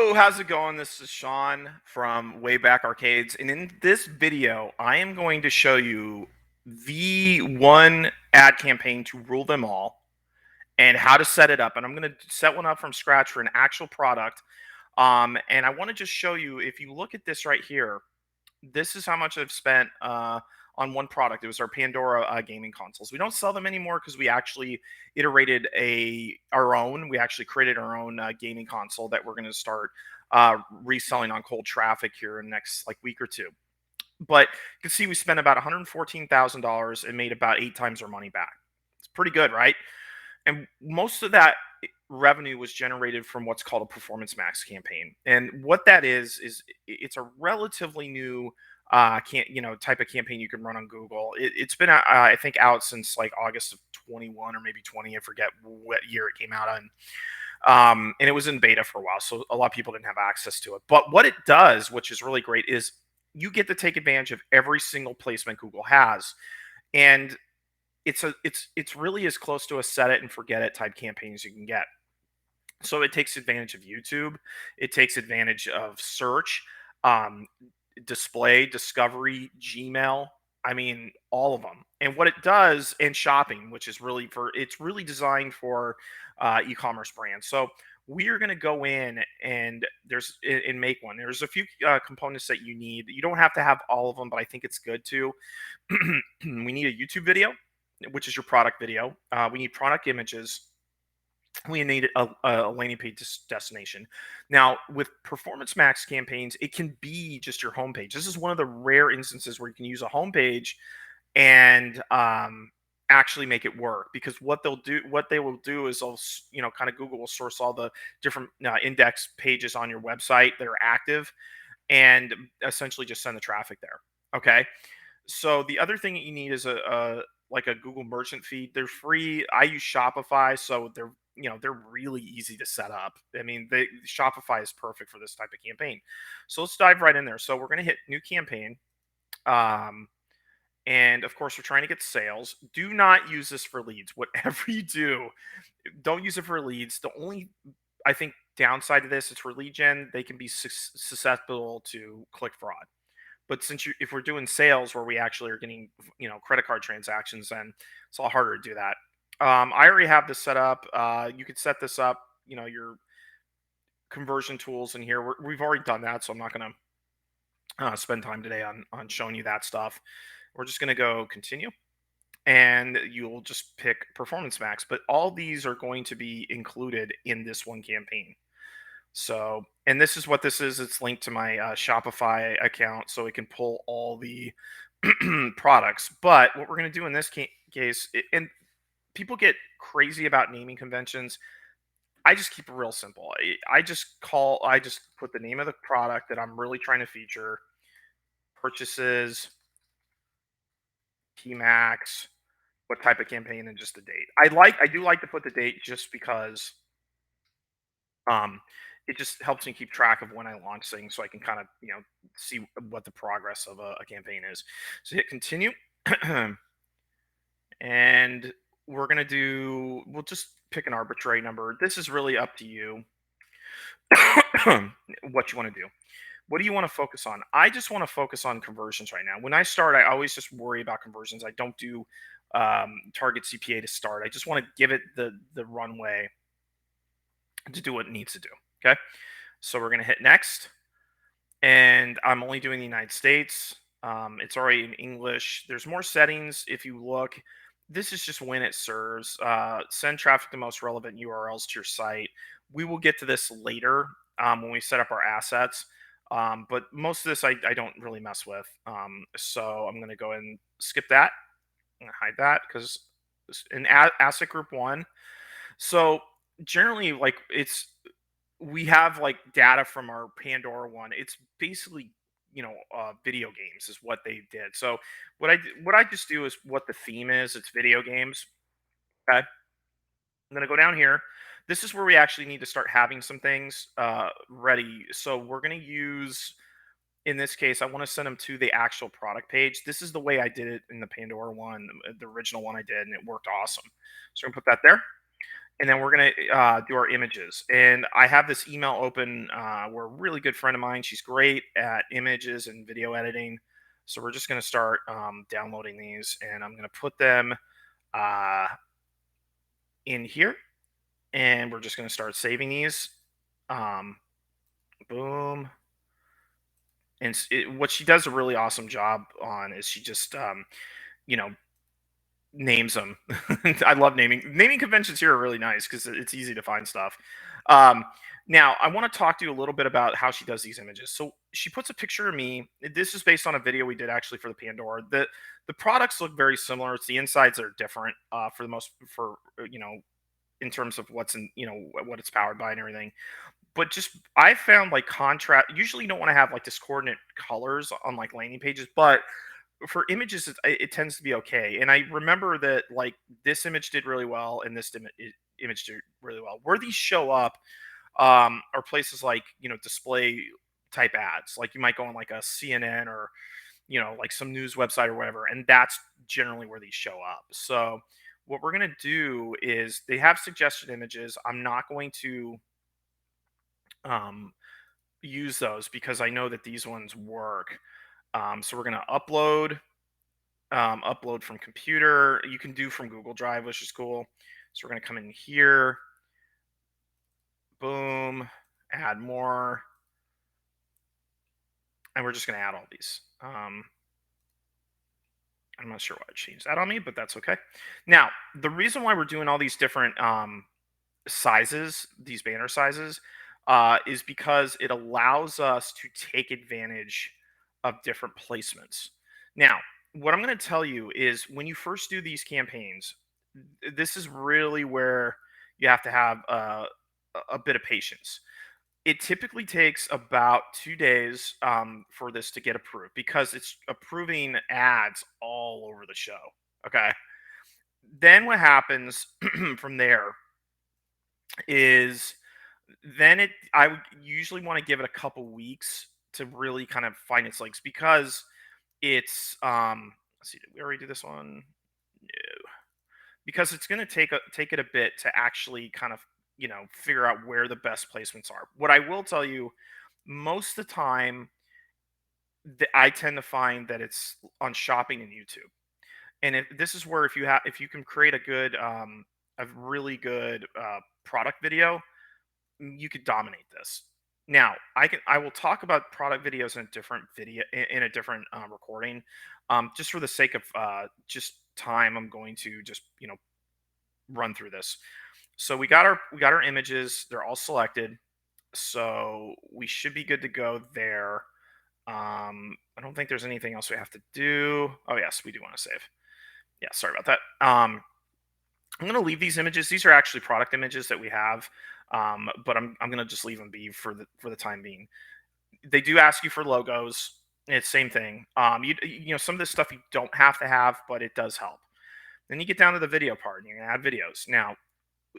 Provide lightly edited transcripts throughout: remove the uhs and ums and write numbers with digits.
Yo, how's it going? This is Sean from Way Back Arcades, and in this video, I am going to show you the one ad campaign to rule them all and how to set it up. And I'm going to set one up from scratch for an actual product. And I want to just show you, if you look at this right here, this is how much I've spent on one product. It was our Pandora gaming consoles. We don't sell them anymore because we actually iterated our own. We actually created our own gaming console that we're going to start reselling on cold traffic here in the next like week or two. But you can see we spent about $114,000 and made about 8 times our money back. It's pretty good, right? And most of that revenue was generated from what's called a Performance Max campaign. And what that is it's a relatively new type of campaign you can run on Google. It's been I think out since like August of 21 or maybe 20. I forget what year it came out on. And it was in beta for a while, so a lot of people didn't have access to it. But what it does, which is really great, is you get to take advantage of every single placement Google has, and it's really as close to a set it and forget it type campaign as you can get. So it takes advantage of YouTube, it takes advantage of search, um, display, discovery, Gmail. I mean, all of them. And what it does, and shopping, which is it's really designed for e-commerce brands. So we are going to go in and make one. There's a few components that you need. You don't have to have all of them, but I think it's good to. We need a YouTube video, which is your product video. We need product images. We need a landing page destination. Now, with Performance Max campaigns, it can be just your homepage. This is one of the rare instances where you can use a homepage and actually make it work. Because what they will do is kind of Google will source all the different index pages on your website that are active, and essentially just send the traffic there. Okay. So the other thing that you need is a Google merchant feed. They're free. I use Shopify, so they're really easy to set up. I mean, Shopify is perfect for this type of campaign. So let's dive right in there. So we're going to hit new campaign. Um, and of course, we're trying to get sales. Do not use this for leads. Whatever you do, don't use it for leads. The only, I think, downside to this is for lead gen, they can be susceptible to click fraud. But if we're doing sales where we actually are getting, credit card transactions, then it's a lot harder to do that. I already have this set up. You could set this up, your conversion tools in here. We've already done that, so I'm not going to spend time today on showing you that stuff. We're just going to go continue, and you'll just pick Performance Max. But all these are going to be included in this one campaign. So, and this is what this is. It's linked to my Shopify account, so it can pull all the products. But what we're going to do in this case, and people get crazy about naming conventions. I just keep it real simple. I just put the name of the product that I'm really trying to feature, purchases, Max, what type of campaign, and just the date. I do like to put the date just because um it just helps me keep track of when I launch things, so I can kind of see what the progress of a campaign is. So hit continue. And we'll just pick an arbitrary number. This is really up to you. What you want to do. What do you want to focus on? I just want to focus on conversions right now. When I start, I always just worry about conversions. I don't do target CPA to start. I just want to give it the runway to do what it needs to do. Okay. So we're going to hit next. And I'm only doing the United States. It's already in English. There's more settings if you look. This is just when it serves. Send traffic to most relevant URLs to your site. We will get to this later when we set up our assets. But most of this I don't really mess with. So I'm going to go ahead and skip that. I'm going to hide that because in asset group 1. So generally, we have like data from our Pandora one. It's basically video games is what they did. So what I just do is what the theme is. It's video games. Okay. I'm gonna go down here. This is where we actually need to start having some things ready. So we're gonna use, in this case, I want to send them to the actual product page. This is the way I did it in the Pandora one, the original one I did, and it worked awesome. So I'm gonna put that there. and then we're gonna do our images. And I have this email open. Where a really good friend of mine. She's great at images and video editing. So we're just gonna start downloading these, and I'm gonna put them uh, in here, and we're just gonna start saving these. Um, Boom. And what she does a really awesome job on is she just you know names them. I love naming conventions here are really nice because it's easy to find stuff. Um, Now I want to talk to you a little bit about how she does these images. So she puts a picture of me. This is based on a video we did actually for the Pandora. The products look very similar. It's the insides are different for the most for in terms of what's in what it's powered by and everything. But just I found like contrast. Usually you don't want to have like discordant colors on like landing pages, but for images it tends to be okay. And I remember that like this image did really well and this image did really well. Where these show up are places like display type ads, like you might go on like a CNN or like some news website or whatever, and that's generally where these show up. So what we're going to do is they have suggested images. I'm not going to um, use those because I know that these ones work. So we're going to upload from computer. You can do from Google Drive, which is cool. So we're going to come in here, boom, add more, and we're just going to add all these. I'm not sure why I changed that on me, but that's okay. Now, the reason why we're doing all these different sizes, these banner sizes, is because it allows us to take advantage of different placements. Now, what I'm going to tell you is when you first do these campaigns, this is really where you have to have a bit of patience. It typically takes about 2 days for this to get approved because it's approving ads all over the show. Okay. Then what happens from there is then I would usually want to give it a couple weeks to really kind of find its legs because it's let's see, did we already do this one? No. Because it's going to take it a bit to actually kind of figure out where the best placements are. What I will tell you, most of the time, I tend to find that it's on shopping and YouTube. And this is where if you can create a really good product video, you could dominate this. Now, I will talk about product videos in a different in a different recording, just for the sake of just time. I'm going to just run through this. So we got our images. They're all selected, so we should be good to go there. I don't think there's anything else we have to do. Oh yes, we do want to save. Yeah, sorry about that. I'm gonna leave these images. These are actually product images that we have, but I'm gonna just leave them be for the time being. They do ask you for logos. It's same thing. Some of this stuff you don't have to have, but it does help. Then you get down to the video part, and you're gonna add videos. Now,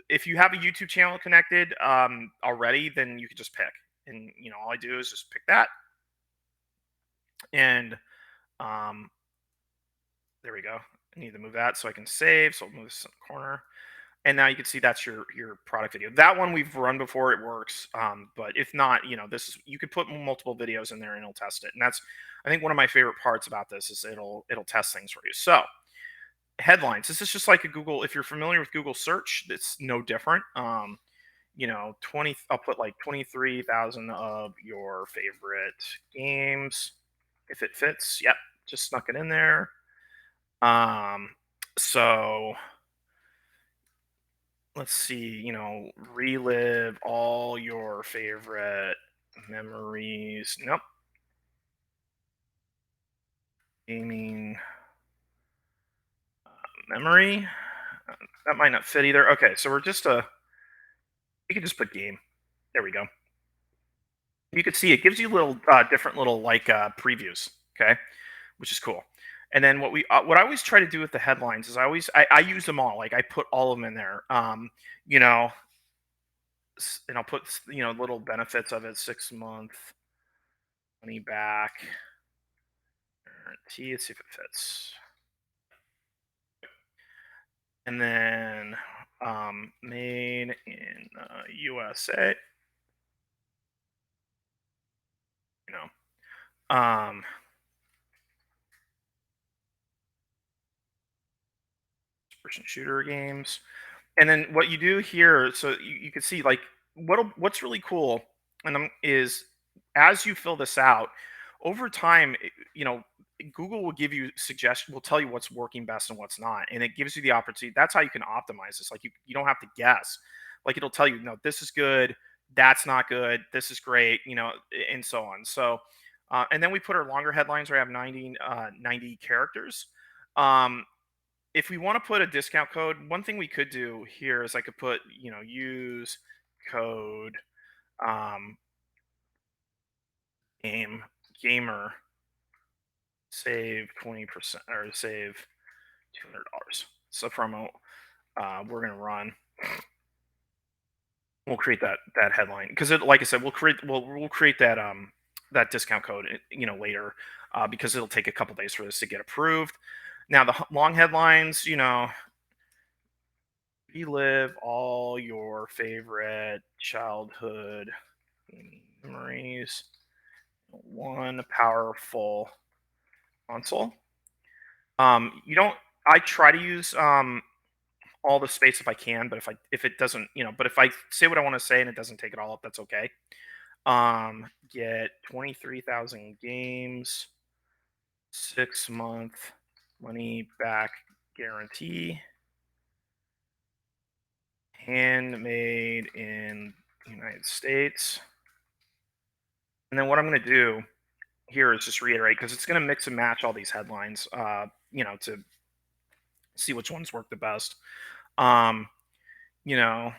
if you have a YouTube channel connected already, then you can just pick, and all I do is just pick that, and um, there we go. I need to move that so I can save. So I'll move this in the corner. And now you can see that's your product video. That one we've run before, it works. But if not, this is you could put multiple videos in there and it'll test it. And that's I think one of my favorite parts about this is it'll test things for you. So headlines. This is just like a Google. If you're familiar with Google search, it's no different. 20. I'll put like 23,000 of your favorite games if it fits. Yep, just snuck it in there. Um, so let's see, relive all your favorite memories. Nope. Gaming memory. That might not fit either. Okay, so we can just put game. There we go. You can see it gives you little different little like previews. Okay, which is cool. And then what I always try to do with the headlines is I use them all. Like I put all of them in there. You know, and I'll put little benefits of it: 6 month money back guarantee. Let's see if it fits. And then Made in USA. You know, person shooter games. And then what you do here, so you can see like what's really cool, and is as you fill this out over time, Google will give you suggestions, will tell you what's working best and what's not, and it gives you the opportunity. That's how you can optimize this. Like you don't have to guess. Like it'll tell you, no, this is good, that's not good, this is great, and so on. So, and then we put our longer headlines where I have 90 characters. Um, if we want to put a discount code, one thing we could do here is I could put, use code um, game gamer save 20% or save $200. So promo we're gonna run. We'll create that headline because like I said, we'll create that discount code later because it'll take a couple days for this to get approved. Now the long headlines, relive all your favorite childhood memories. One powerful console. You don't. I try to use all the space if I can, but if it doesn't, but if I say what I want to say and it doesn't take it all up, that's okay. Get 23,000 games, 6 month money back guarantee, handmade in United States. And then what I'm going to do here is just reiterate because it's going to mix and match all these headlines, to see which ones work the best. Um, you know,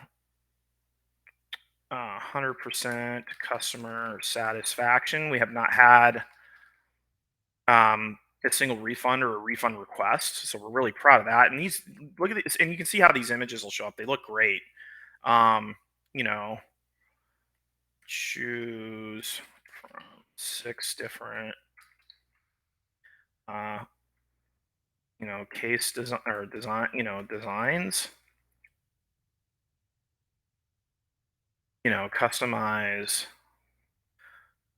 100% customer satisfaction. We have not had a single refund or a refund request, so we're really proud of that. And these, look at this, and you can see how these images will show up. They look great. Um, you know, choose from 6 different uh case design or design designs, customize,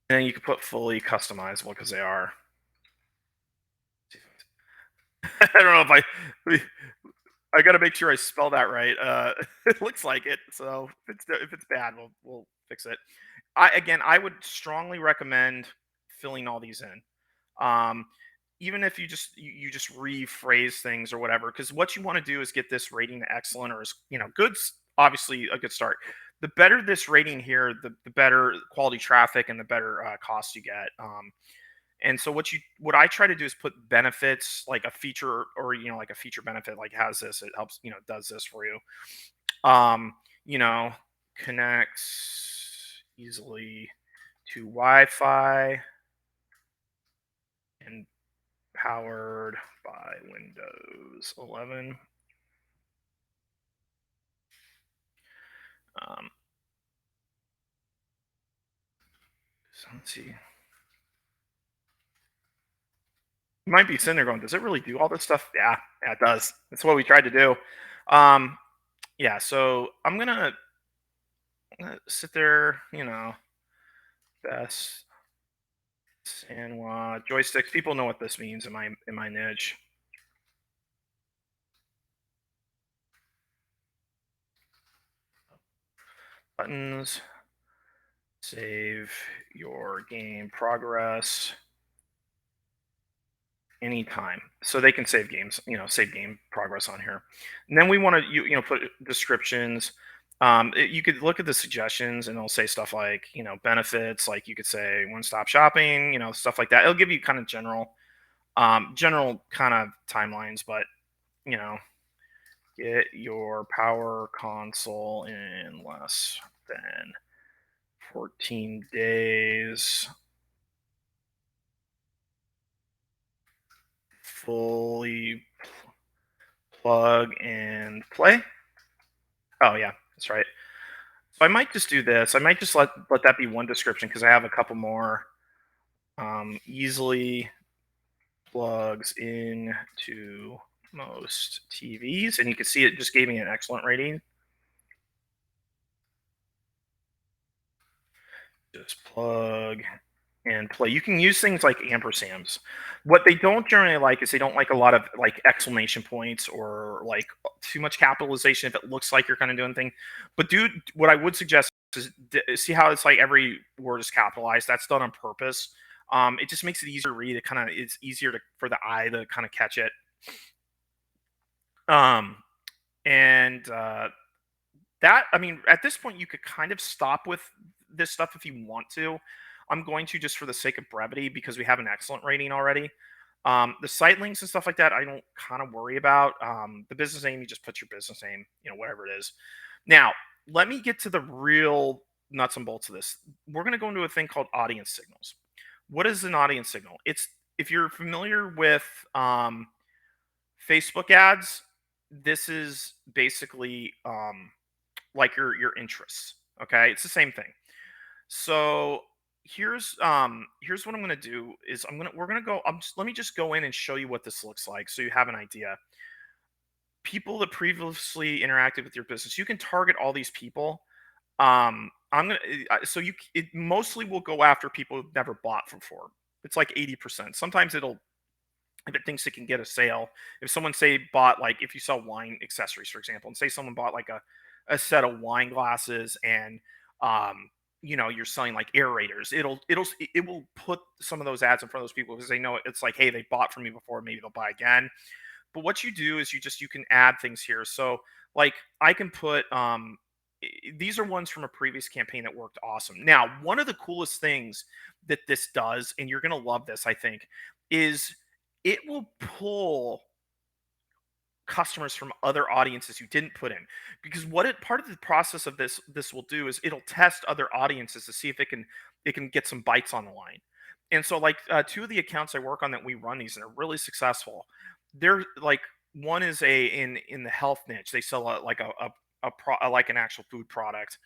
and then you can put fully customizable because they are. I don't know if I got to make sure I spell that right. It looks like it, so if it's bad, we'll fix it. I would strongly recommend filling all these in. Um, Even if you just rephrase things or whatever, because what you want to do is get this rating to excellent or is good's obviously a good start. The better this rating here, the better quality traffic and the better cost you get. And so what I try to do is put benefits like a feature or like a feature benefit like has this, it helps, does this for you. Um, you know, Connects easily to Wi-Fi and powered by Windows 11. Um, so let's see. You might be sitting there going, "Does it really do all this stuff?" Yeah, it does. That's what we tried to do. Um, yeah, so I'm gonna sit there, best Sanwa joysticks. People know what this means in my niche. Buttons, save your game progress anytime. So they can save games, save game progress on here. And then we want to put descriptions. You could look at the suggestions and it'll say stuff like benefits, like you could say one stop shopping, stuff like that. It'll give you kind of general kind of timelines, but you know get your power console in less than 14 days. Fully plug and play. Oh yeah, that's right. So I might just do this. I might just let that be one description because I have a couple more. Easily plugs into most TVs, and you can see it just gave me an excellent rating. Just plug and play. You can use things like ampersands. What they don't generally like is they don't like a lot of like exclamation points or like too much capitalization if it looks like you're kind of doing thing. But dude, what I would suggest is see how it's like every word is capitalized. That's done on purpose. It just makes it easier to read. It kind of it's easier for the eye to kind of catch it. Um, and that I mean, at this point, you could kind of stop with this stuff if you want to. I'm going to just for the sake of brevity because we have an excellent rating already. The site links and stuff like that, I don't kind of worry about. The business name, you just put your business name, whatever it is. Now, let me get to the real nuts and bolts of this. We're going to go into a thing called audience signals. What is an audience signal? It's if you're familiar with Facebook ads, this is basically like your interests. Okay, it's the same thing. So here's what I'm gonna do is we're gonna go. Let me just go in and show you what this looks like so you have an idea. People that previously interacted with your business, you can target all these people. I'm gonna so you it mostly will go after people who've never bought before. It's like 80%. Sometimes it'll if it thinks it can get a sale. If someone say bought like if you sell wine accessories, for example, and say someone bought like a set of wine glasses and you're selling like aerators, it will put some of those ads in front of those people because they know it's like, hey, they bought from me before, maybe they'll buy again. But what you do is you can add things here. So like I can put these are ones from a previous campaign that worked awesome. Now, one of the coolest things that this does, and you're gonna love this, I think, is it will pull customers from other audiences you didn't put in because what it part of the process of this will do is it'll test other audiences to see if it can get some bites on the line. And so like two of the accounts I work on that we run these and are really successful, they're like one is a in the health niche. They sell like like an actual food product,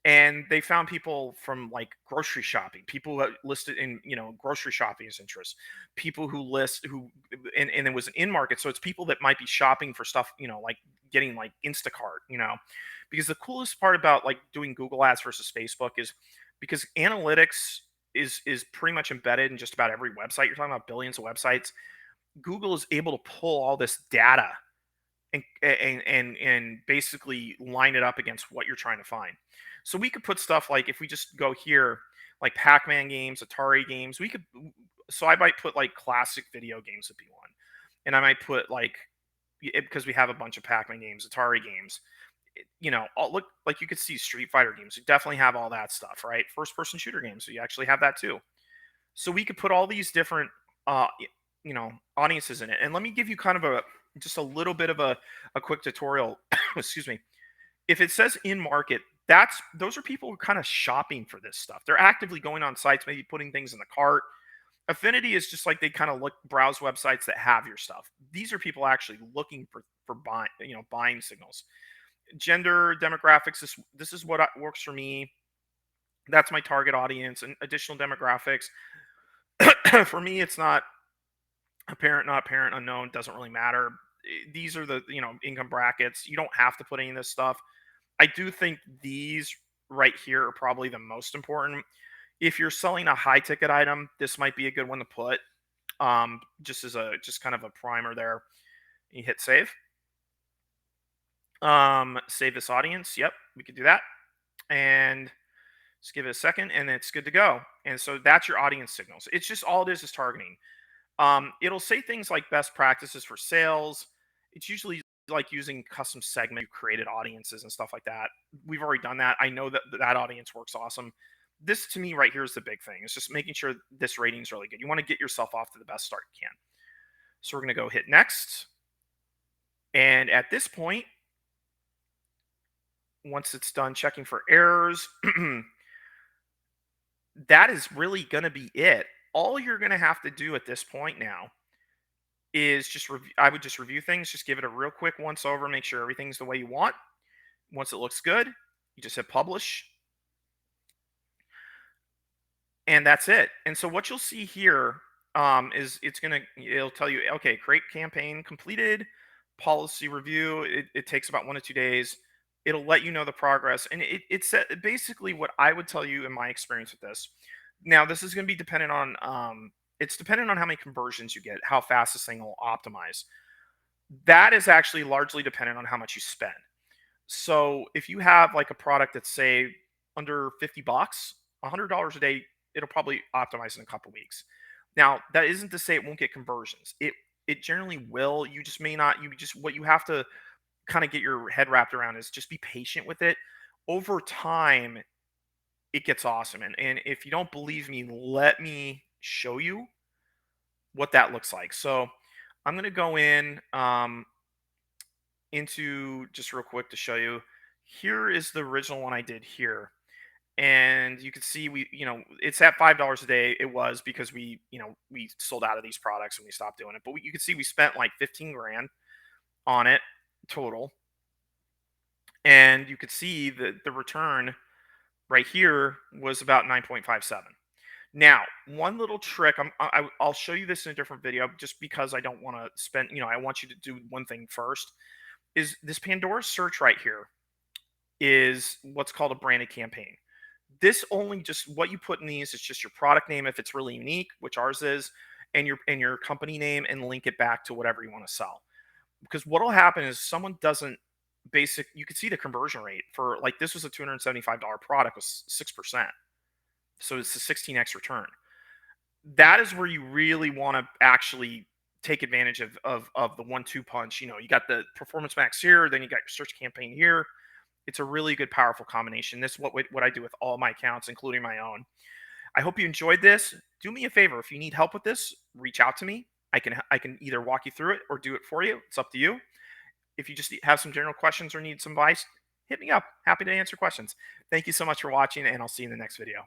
and they found people from like grocery shopping, people that listed in grocery shopping as interest, people who list who and it was an in market, so it's people that might be shopping for stuff, like getting like Instacart, because the coolest part about like doing Google ads versus Facebook is because analytics is pretty much embedded in just about every website. You're talking about billions of websites. Google is able to pull all this data and basically line it up against what you're trying to find. So we could put stuff like if we just go here, like Pac-Man games, Atari games, we could. So I might put like classic video games would be one, and I might put like because we have a bunch of Pac-Man games, Atari games. Look like you could see Street Fighter games. You definitely have all that stuff, right? First-person shooter games, so you actually have that too. So we could put all these different uh audiences in it. And let me give you kind of a just a little bit of a quick tutorial. Excuse me. If it says in market, those are people who are kind of shopping for this stuff. They're actively going on sites, maybe putting things in the cart. Affinity is just like they kind of browse websites that have your stuff. These are people actually looking for buying signals. Gender demographics, this is what works for me. That's my target audience. And additional demographics for me, it's not apparent, not apparent, unknown, doesn't really matter. These are the income brackets. You don't have to put any of this stuff. I do think these right here are probably the most important. If you're selling a high ticket item, this might be a good one to put. Just as a just kind of a primer there. You hit save. Save this audience. Yep, we could do that. And just give it a second, and it's good to go. And so that's your audience signals. It's just all it is targeting. It'll say things like best practices for sales. It's usually like using custom segment created audiences and stuff like that. We've already done that. I know that audience works awesome. This to me right here is the big thing. It's just making sure this rating is really good. You want to get yourself off to the best start you can. So we're going to go hit next. And at this point, once it's done checking for errors, that is really going to be it. All you're going to have to do at this point now is just I would just review things, just give it a real quick once over, make sure everything's the way you want. Once it looks good, you just hit publish. And that's it. And so what you'll see here is it'll tell you, okay, create campaign completed. policy review. It takes about 1 to 2 days. It'll let you know the progress, and it's basically what I would tell you in my experience with this. Now, this is going to be dependent on it's dependent on how many conversions you get, how fast this thing will optimize. That is actually largely dependent on how much you spend. So if you have like a product that's say under 50 bucks, $100 a day, it'll probably optimize in a couple weeks. Now, that isn't to say it won't get conversions. It generally will. You just may not. You just what you have to kind of get your head wrapped around is just be patient with it. Over time, it gets awesome. And if you don't believe me, let me show you what that looks like. So I'm gonna go in into just real quick to show you. Here is the original one I did here. And you can see it's at $5 a day. It was because we sold out of these products and we stopped doing it. But you can see we spent like 15 grand on it total. And you could see the return right here was about 9.57. Now, one little trick, I'll show you this in a different video just because I don't want to spend, I want you to do one thing first, is this Pandora search right here is what's called a branded campaign. This only just what you put in these is just your product name if it's really unique, which ours is, and your company name, and link it back to whatever you want to sell. Because what'll happen is someone doesn't you can see the conversion rate for like this was a $275 product was 6%. So it's a 16x return. That is where you really want to actually take advantage of the 1-2 punch. You got the performance max here, then you got your search campaign here. It's a really good, powerful combination. This is what I do with all my accounts, including my own. I hope you enjoyed this. Do me a favor, if you need help with this, reach out to me. I can either walk you through it or do it for you. It's up to you. If you just have some general questions or need some advice, hit me up. Happy to answer questions. Thank you so much for watching, and I'll see you in the next video.